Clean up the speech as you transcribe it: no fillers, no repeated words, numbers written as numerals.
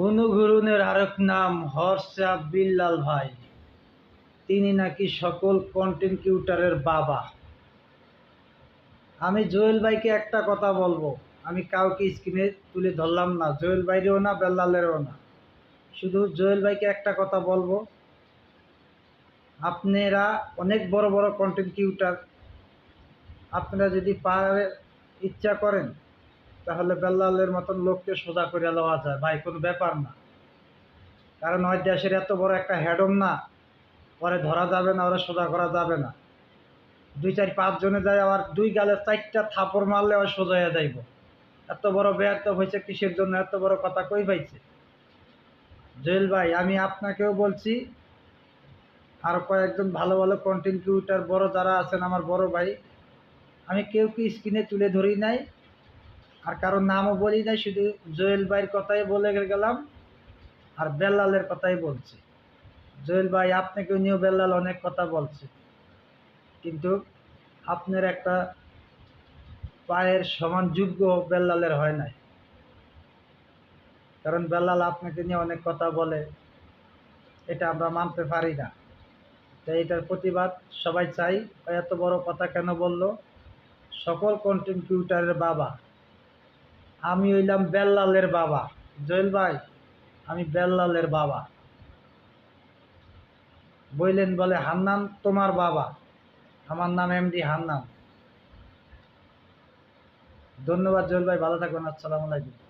অনুঘূরণের আরেক নাম হোয়াটসঅ্যাপ বিল্লাল ভাই। তিনি নাকি সকল কন্টেন্ট ক্রিয়েটরের বাবা। আমি জুয়েল ভাইকে একটা কথা বলবো, আমি কাউকে স্ক্রিনে তুলে ধরলাম না, জুয়েল ভাইরেও না, বেল্লালেরও না। শুধু জুয়েল ভাইকে একটা কথা বলবো, আপনারা অনেক বড় বড় কন্টেন্ট ক্রিয়েটর, আপনারা যদি ইচ্ছা করেন তাহলে বেল্লালের মতন লোককে সোজা করে লওয়া যায় ভাই, কোনো ব্যাপার না। কারণ ওই দেশের এত বড় একটা হেডম না, পরে ধরা যাবে না, ওরা সোজা করা যাবে না। 2 4 5 জনে যায়, আবার 2 গালে 4টা থাপড় মারলে ওই সোজা হয়ে যাইব। এত বড় ব্যর্থ হয়েছে কিসের জন্য? এত বড় কথা কই পাইছে? জুয়েল ভাই, আমি আপনাকেও বলছি, আর কয়েকজন ভালো ভালো কন্টেন্ট ক্রিয়েটর বড় যারা আছেন আমার বড় ভাই, আমি কেউকে স্ক্রিনে তুলে ধরি নাই, আর কারোর নামও বলি নাই, শুধু জুয়েল ভাইয়ের কথাই বলে গেলাম আর বেল্লালের কথাই বলছি। জুয়েল ভাই, আপনাকে নিয়েও বেল্লাল অনেক কথা বলছে, কিন্তু আপনার একটা পায়ের সমান যোগ্য বেল্লালের হয় নাই। কারণ বেল্লাল আপনাকে নিয়ে অনেক কথা বলে, এটা আমরা মানতে পারি না। তাই এটার প্রতিবাদ সবাই চাই। এত বড় কথা কেন বলল? সকল কন্টেন্ট ক্রিয়েটরের বাবা, আমি হইলাম বেল্লালের বাবা। জুয়েল ভাই, আমি বেল্লালের বাবা। বললেন বলে হান্নান তোমার বাবা, আমার নাম এমডি হান্নান। ধন্যবাদ জুয়েল ভাই, ভালো থাকবেন। আসসালামু আলাইকুম।